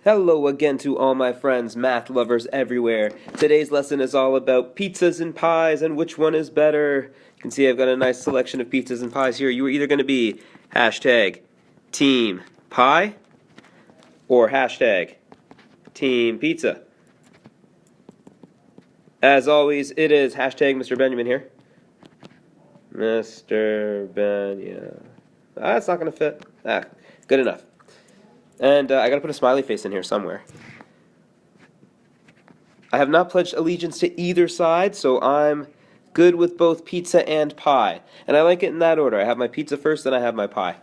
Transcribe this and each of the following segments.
Hello again to all my friends, math lovers everywhere. Today's lesson is all about pizzas and pies and which one is better. You can see I've got a nice selection of pizzas and pies here. You are either going to be hashtag team pie or hashtag team pizza. As always, it is hashtag Mr. Benjamin here. Mr. Benjamin. That's not going to fit. Good enough. And I gotta put a smiley face in here somewhere. I have not pledged allegiance to either side, so I'm good with both pizza and pie. And I like it in that order. I have my pizza first, then I have my pie.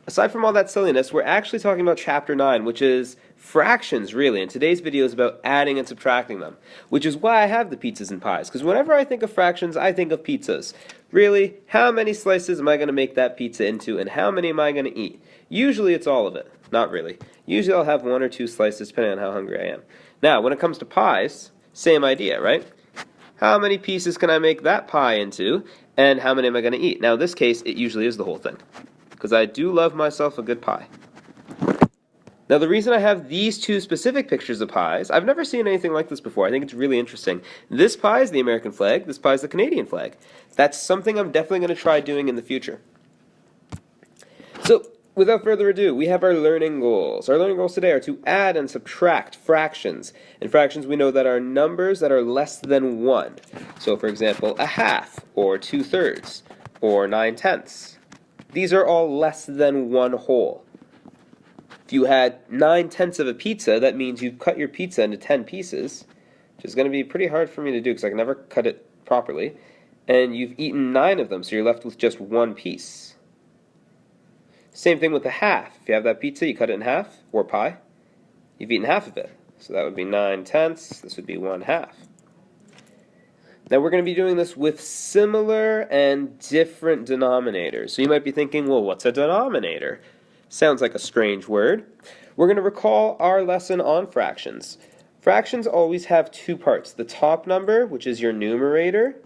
Aside from all that silliness, we're actually talking about Chapter 9, which is fractions, really. And today's video is about adding and subtracting them, which is why I have the pizzas and pies. Because whenever I think of fractions, I think of pizzas. Really, how many slices am I going to make that pizza into, and how many am I going to eat? Usually it's all of it. Not really. Usually I'll have 1 or 2 slices, depending on how hungry I am. Now, when it comes to pies, same idea, right? How many pieces can I make that pie into, and how many am I going to eat? Now, in this case, it usually is the whole thing, because I do love myself a good pie. Now, the reason I have these 2 specific pictures of pies, I've never seen anything like this before. I think it's really interesting. This pie is the American flag. This pie is the Canadian flag. That's something I'm definitely going to try doing in the future. So, without further ado, we have our learning goals. Our learning goals today are to add and subtract fractions. In fractions, we know that are numbers that are less than 1. So, for example, a half, or 2/3, or 9/10. These are all less than 1 whole. If you had 9/10 of a pizza, that means you cut your pizza into 10 pieces, which is going to be pretty hard for me to do because I can never cut it properly. And you've eaten 9 of them, so you're left with just 1 piece. Same thing with a half. If you have that pizza, you cut it in half, or pie, you've eaten half of it. So that would be 9/10. This would be 1/2. Now we're going to be doing this with similar and different denominators. So you might be thinking, well, what's a denominator? Sounds like a strange word. We're going to recall our lesson on fractions. Fractions always have 2 parts. The top number, which is your numerator,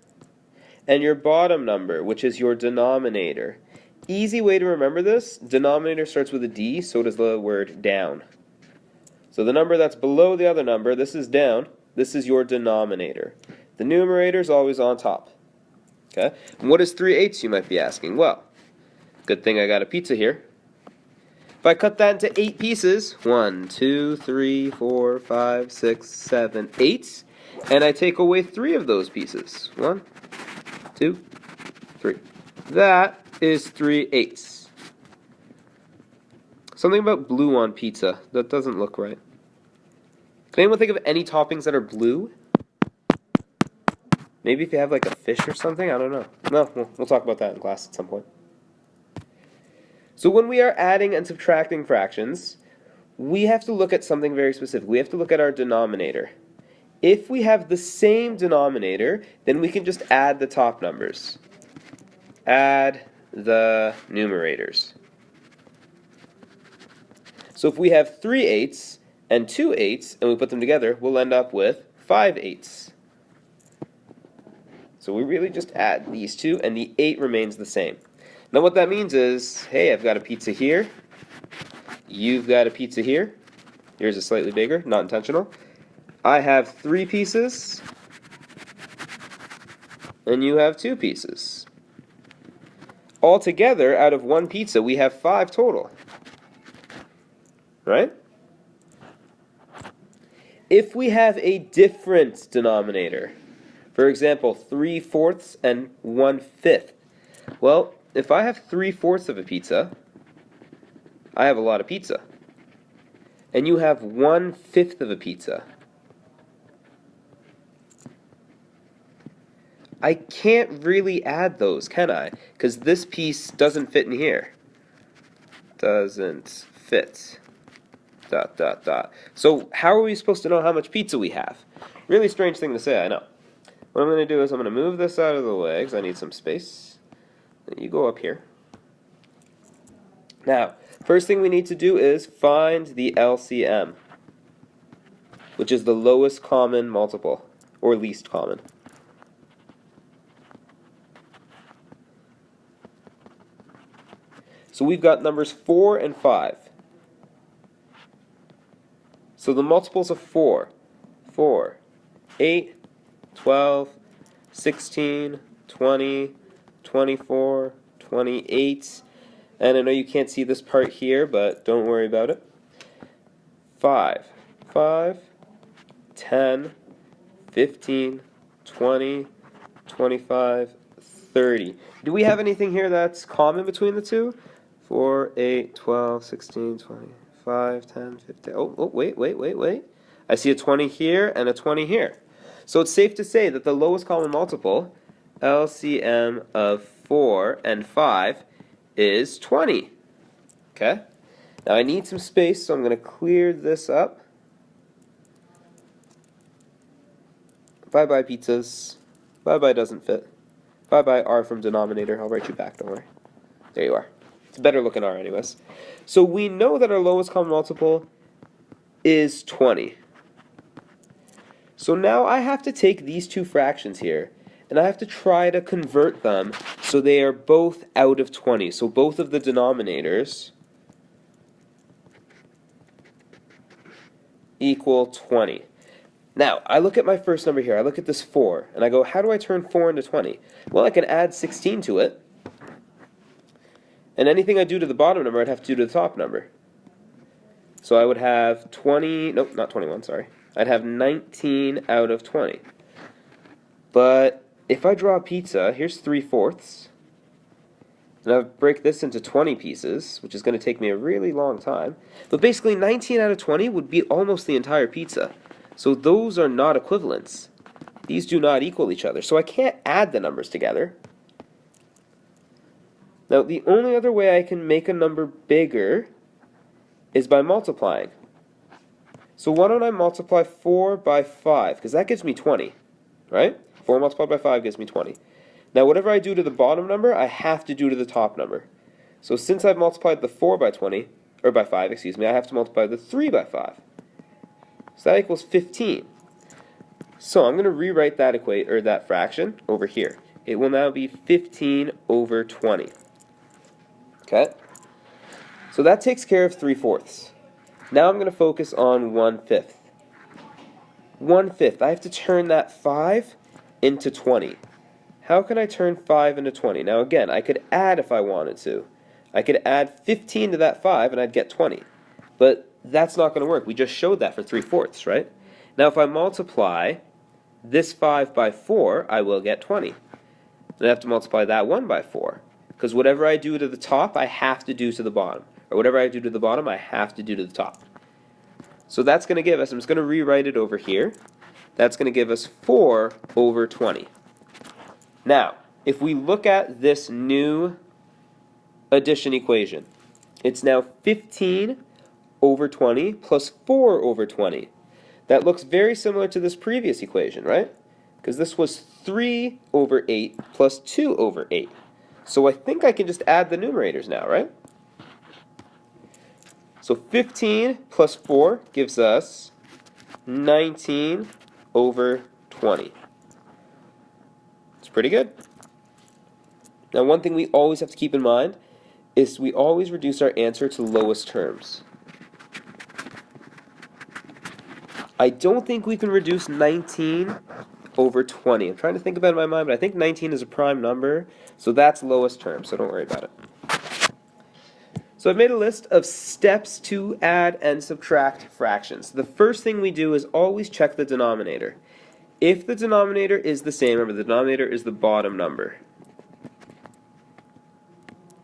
and your bottom number, which is your denominator. Easy way to remember this, denominator starts with a D, so does the word down. So the number that's below the other number, this is down, this is your denominator. The numerator is always on top. Okay? And what is 3/8, you might be asking? Well, good thing I got a pizza here. If I cut that into 8 pieces, 1, 2, 3, 4, 5, 6, 7, 8, and I take away 3 of those pieces. 1, 2, 3. That is 3/8. Something about blue on pizza. That doesn't look right. Can anyone think of any toppings that are blue? Maybe if you have like a fish or something? I don't know. No, we'll talk about that in class at some point. So when we are adding and subtracting fractions, we have to look at something very specific. We have to look at our denominator. If we have the same denominator, then we can just add the top numbers. Add the numerators. So if we have 3/8 and 2/8 and we put them together, we'll end up with 5/8. So we really just add these 2 and the 8 remains the same. Now what that means is, hey, I've got a pizza here, you've got a pizza here, yours is slightly bigger, not intentional. I have 3 pieces and you have 2 pieces. Altogether, out of 1 pizza, we have 5 total. Right? If we have a different denominator, for example, 3/4 and 1/5, well, if I have 3/4 of a pizza, I have a lot of pizza. And you have 1/5 of a pizza. I can't really add those, can I? Because this piece doesn't fit in here. Doesn't fit. ... So how are we supposed to know how much pizza we have? Really strange thing to say, I know. What I'm going to do is I'm going to move this out of the way because I need some space. And you go up here. Now, first thing we need to do is find the LCM, which is the lowest common multiple, or least common. So we've got numbers 4 and 5. So the multiples of 4, 4, 8, 12, 16, 20, 24, 28, and I know you can't see this part here, but don't worry about it. 5, 5, 10, 15, 20, 25, 30. Do we have anything here that's common between the two? 4, 8, 12, 16, 25, 10, 15. Oh, wait. I see a 20 here and a 20 here. So it's safe to say that the lowest common multiple, LCM of 4 and 5, is 20. Okay? Now I need some space, so I'm going to clear this up. Bye-bye pizzas. Bye-bye doesn't fit. Bye-bye R from denominator. I'll write you back, don't worry. There you are. It's a better looking R anyways. So we know that our lowest common multiple is 20. So now I have to take these two fractions here, and I have to try to convert them so they are both out of 20. So both of the denominators equal 20. Now, I look at my first number here, I look at this 4, and I go, how do I turn 4 into 20? Well, I can add 16 to it, and anything I do to the bottom number, I'd have to do to the top number. So I would have 20, nope, not 21, sorry. I'd have 19 out of 20. But if I draw a pizza, here's 3/4, and I break this into 20 pieces, which is going to take me a really long time, but basically 19 out of 20 would be almost the entire pizza. So those are not equivalents. These do not equal each other. So I can't add the numbers together. Now, the only other way I can make a number bigger is by multiplying. So why don't I multiply 4 by 5? Because that gives me 20, right? 4 multiplied by 5 gives me 20. Now, whatever I do to the bottom number, I have to do to the top number. So since I've multiplied the 4 by 20, or by 5, excuse me, I have to multiply the 3 by 5. So that equals 15. So I'm going to rewrite that that fraction over here. It will now be 15 over 20. Okay? So that takes care of 3/4. Now I'm going to focus on 1/5. 1/5. I have to turn that 5 into 20. How can I turn 5 into 20? Now again, I could add if I wanted to. I could add 15 to that 5 and I'd get 20. But that's not going to work. We just showed that for 3/4, right? Now if I multiply this 5 by 4, I will get 20. Then I have to multiply that 1 by 4. Because whatever I do to the top, I have to do to the bottom. Or whatever I do to the bottom, I have to do to the top. So that's going to give us, I'm just going to rewrite it over here. That's going to give us 4 over 20. Now, if we look at this new addition equation, it's now 15 over 20 plus 4 over 20. That looks very similar to this previous equation, right? Because this was 3 over 8 plus 2 over 8. So I think I can just add the numerators now, right? So 15 plus 4 gives us 19 over 20. It's pretty good. Now one thing we always have to keep in mind is we always reduce our answer to lowest terms. I don't think we can reduce 19 over 20. I'm trying to think about it in my mind, but I think 19 is a prime number, so that's lowest term, so don't worry about it. So I've made a list of steps to add and subtract fractions. The first thing we do is always check the denominator. If the denominator is the same, remember the denominator is the bottom number.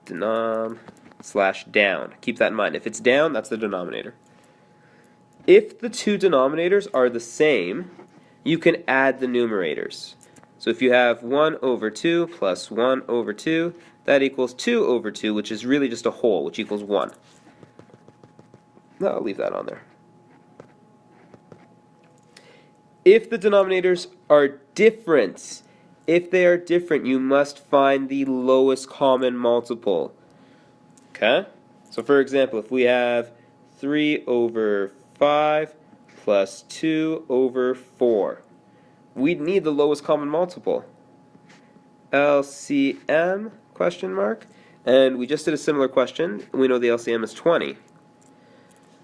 Denom/down. Keep that in mind. If it's down, that's the denominator. If the two denominators are the same, you can add the numerators. So if you have 1 over 2 plus 1 over 2, that equals 2 over 2, which is really just a whole, which equals 1. No, I'll leave that on there. If the denominators are different, you must find the lowest common multiple. Okay? So for example, if we have 3 over 5 plus 2 over 4, we'd need the lowest common multiple. LCM, question mark. And we just did a similar question. We know the LCM is 20.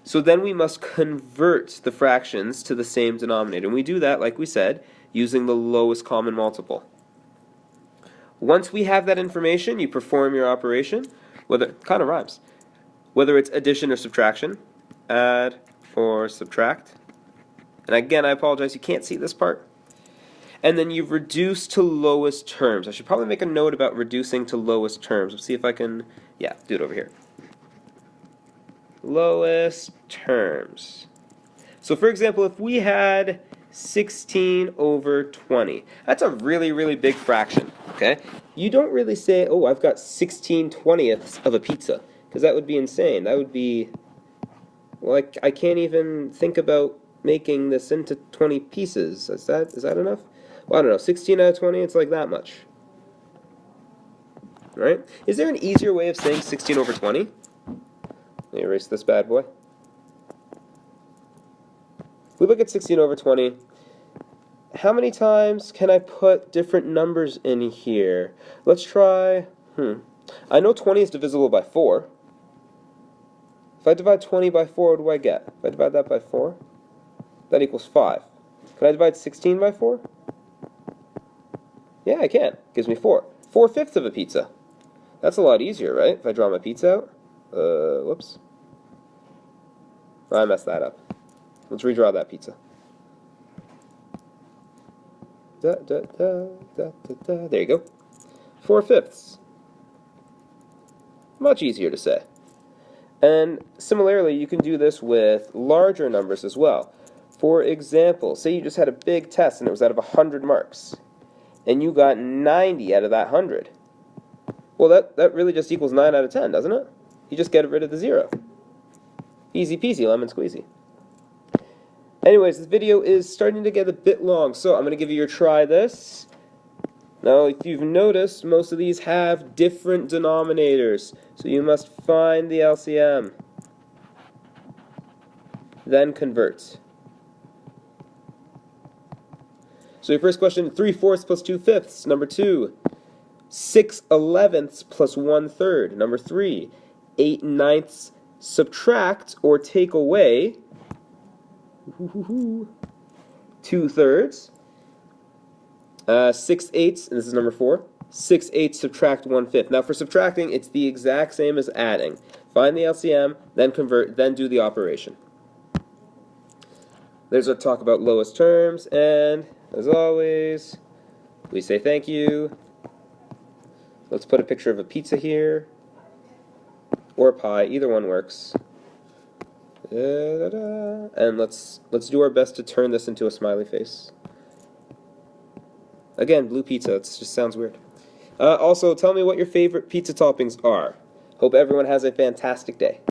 So then we must convert the fractions to the same denominator. And we do that, like we said, using the lowest common multiple. Once we have that information, you perform your operation, whether kind of rhymes, whether it's addition or subtraction, add or subtract. And again, I apologize, you can't see this part. And then you reduce to lowest terms. I should probably make a note about reducing to lowest terms. Let's see if I can, yeah, do it over here. Lowest terms. So for example, if we had 16 over 20, that's a really, really big fraction, okay? You don't really say, oh, I've got 16/20ths of a pizza, because that would be insane. That would be, well, I can't even think about making this into 20 pieces. Is that enough? Well, I don't know, 16 out of 20, it's like that much. Right? Is there an easier way of saying 16 over 20? Let me erase this bad boy. We look at 16 over 20. How many times can I put different numbers in here? Let's try, I know 20 is divisible by 4. If I divide 20 by 4, what do I get? If I divide that by 4, that equals 5. Can I divide 16 by 4? Yeah, I can. Gives me 4. 4/5 of a pizza. That's a lot easier, right? If I draw my pizza out. Whoops. I messed that up. Let's redraw that pizza. There you go. 4/5. Much easier to say. And similarly, you can do this with larger numbers as well. For example, say you just had a big test and it was out of 100 marks, and you got 90 out of that 100. Well, that really just equals 9 out of 10, doesn't it? You just get rid of the 0. Easy peasy, lemon squeezy. Anyways, this video is starting to get a bit long, so I'm going to give you your try this. Now, if you've noticed, most of these have different denominators, so you must find the LCM. Then convert. So your first question, 3/4 plus 2/5. Number 2, 6/11 plus 1/3. Number 3, 8/9 subtract or take away 2/3. 6/8, and this is number 4. 6/8 subtract 1/5. Now for subtracting, it's the exact same as adding. Find the LCM, then convert, then do the operation. There's our talk about lowest terms, and as always, we say thank you. Let's put a picture of a pizza here, or a pie, either one works. And let's do our best to turn this into a smiley face. Again, blue pizza, it just sounds weird. Also, tell me what your favorite pizza toppings are. Hope everyone has a fantastic day.